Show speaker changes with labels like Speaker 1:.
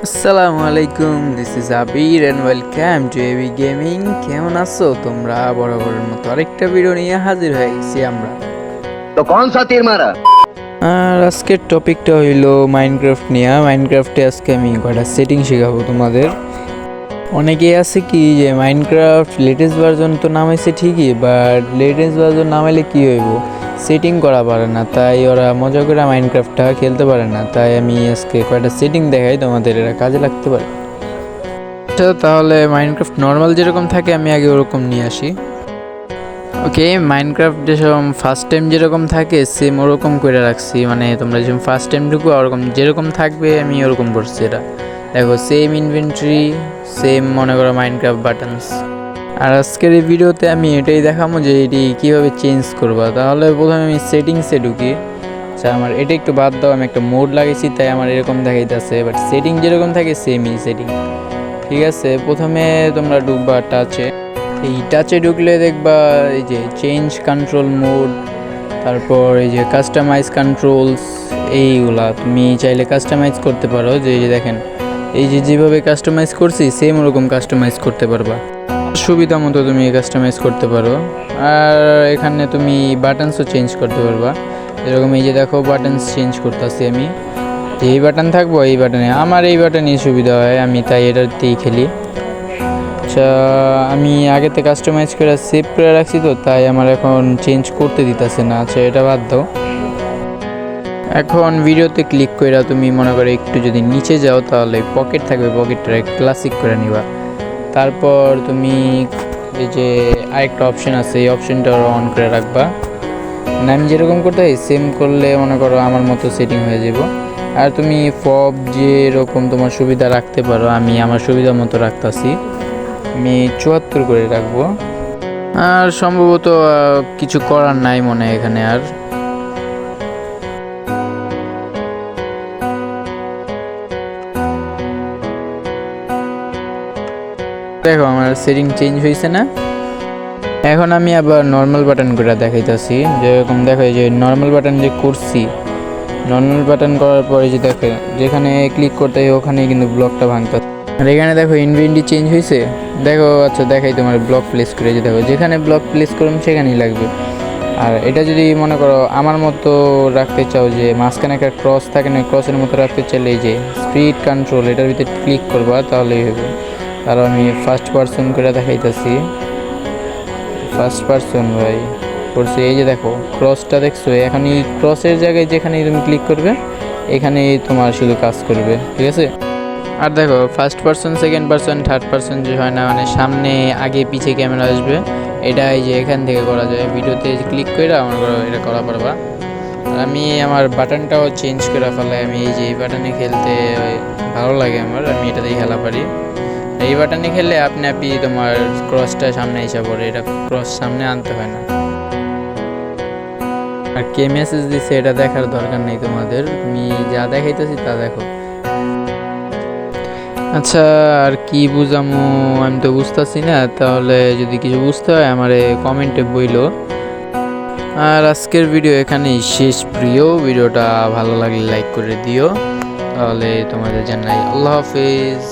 Speaker 1: আসসালামু আলাইকুম, this is Abir and welcome to AB gaming. কেমন আছো তোমরা? বরাবরের মতো আরেকটা ভিডিও নিয়ে হাজির হয়ে গেছি আমরা।
Speaker 2: तो कौन सा तीर मारा।
Speaker 1: আর আজকের টপিকটা হইলো মাইনক্রাফট নিয়ে। মাইনক্রাফটে আজকে আমি কয়টা সেটিং শেখাবো তোমাদের। অনেকেই আছে কি যে মাইনক্রাফট লেটেস্ট ভার্জন তো নামাইছে ঠিকই, বাট লেটেস্ট ভার্জন নামাইলে কি হইব, সেটিং করা পারে না, তাই ওরা মজা করে মাইনক্রাফটটা খেলতে পারে না। তাই আমি আজকে কয়টা সেটিং দেখাই তোমাদের, এরা কাজে লাগতে পারে। আচ্ছা, তাহলে মাইনক্রাফট নর্মাল যেরকম থাকে আমি আগে ওরকম নিয়ে আসি। ওকে, মাইনক্রাফট যেসব ফার্স্ট টাইম যেরকম থাকে সেম ওরকম করে রাখছি, মানে তোমরা যেরকম ফার্স্ট টাইম ঢুকো ওরকম যেরকম থাকবে আমি ওরকম করছি। এটা দেখো, সেম ইনভেন্টরি, সেম মনে করো মাইনক্রাফট বাটনস। আর আজকের এই ভিডিওতে আমি এটাই দেখাবো যে এটি কীভাবে চেঞ্জ করবা। তাহলে প্রথমে আমি সেটিংসে ঢুকি। আচ্ছা, আমার এটা একটু বাদ দাও, আমি একটা মোড লাগাইছি তাই আমার এরকম দেখাইতেছে, বাট সেটিং যেরকম থাকে সেমই সেটিং। ঠিক আছে, প্রথমে তোমরা ঢুকবা টাচে। এই টাচে ঢুকলে দেখবা এই যে চেঞ্জ কন্ট্রোল মোড, তারপর এই যে কাস্টমাইজ কন্ট্রোলস, এইগুলা তুমি চাইলে কাস্টমাইজ করতে পারো। যে এই যে দেখেন, এই যে যেভাবে কাস্টমাইজ করছি সেম ওরকম কাস্টমাইজ করতে পারবা, সুবিধা মতো তুমি কাস্টমাইজ করতে পারো। আর এখানে তুমি বাটনসও চেঞ্জ করতে পারবা। এরকম এই যে দেখো বাটনস চেঞ্জ করতেছি আমি, যে এই বাটন থাকবো এই বাটনে, আমার এই বাটনই সুবিধা হয়, আমি তাই এটাতেই খেলি। আচ্ছা, আমি আগেতে কাস্টমাইজ করে সেভ করে রাখছি তো তাই আমার এখন চেঞ্জ করতে দিতেছে না। আচ্ছা, এটা বাদ দাও। এখন ভিডিওতে ক্লিক করে তুমি মনে করো একটু যদি নিচে যাও তাহলে পকেট থাকবে, পকেটটা ক্লাসিক করে নিবা। তারপর তুমি এই যে আরেকটা অপশন আছে, এই অপশনটা অন করে রাখবা। মানে আমি যেরকম করতে হয় সেম করলে মনে করো আমার মতো সেটিং হয়ে যাব। আর তুমি ফব যেরকম তোমার সুবিধা রাখতে পারো, আমি আমার সুবিধা মতো রাখতেছি। আমি 74 করে রাখবো। আর সম্ভবত কিছু করার নাই মনে হয় এখানে। আর দেখো আমার সেটিং চেঞ্জ হয়েছে না। এখন আমি আবার নর্মাল বাটন করে দেখাইতেছি। যেরকম দেখো এই যে নর্মাল বাটন যে করছি, নর্মাল বাটন করার পরে যে দেখো যেখানে ক্লিক করতে হয় ওখানেই কিন্তু ব্লকটা ভাঙতে। আর এখানে দেখো ইনভেন্টরি চেঞ্জ হয়েছে, দেখো। আচ্ছা, দেখাই তোমার ব্লক প্লেস করে, যে দেখো যেখানে ব্লক প্লেস করুন সেখানেই লাগবে। আর এটা যদি মনে করো আমার মতো রাখতে চাও, যে মাঝখানে একটা ক্রস থাকে না, ক্রসের মতো রাখতে চাইলে এই যে স্পিড কন্ট্রোল এটার ভিতরে ক্লিক করবা তাহলেই হবে। আর আমি ফার্স্ট পার্সন করে দেখাইতেছি। ফার্স্ট পার্সন ভাই করছি, এই যে দেখো ক্রসটা দেখছো, এখন এই ক্রসের জায়গায় যেখানেই তুমি ক্লিক করবে এখানেই তোমার শুধু কাজ করবে। ঠিক আছে। আর দেখো first person, second person, third person যে হয় না, মানে সামনে আগে পিছে ক্যামেরা আসবে, এটা এই যে এখান থেকে করা যায়। ভিডিওতে ক্লিক করে আমার এটা করা পারবা। আর আমি আমার বাটনটাও চেঞ্জ করে ফেলাই। আমি এই যে এই বাটনে খেলতে ভালো লাগে আমার, আমি এটাতেই খেলা পারি। এই বাটনে খেললে আপনি তোমার ক্রসটা সামনে এসে পড়ে, এটা ক্রস সামনে আনতে হয় না। আর কে মেসেজ দিছে এটা দেখার দরকার নেই তোমাদের, আমি যা দেখাইতেছি তা দেখো। আচ্ছা, আর কি বুঝামো আমি তো বুঝতেছি না, তাহলে যদি কিছু বুঝতে হয় আমারে কমেন্টে বইলো। আর আজকের ভিডিও এখানেই শেষ। প্রিয় ভিডিওটা ভালো লাগলে লাইক করে দিও। তাহলে তোমাদের জানাই আল্লাহ হাফেজ।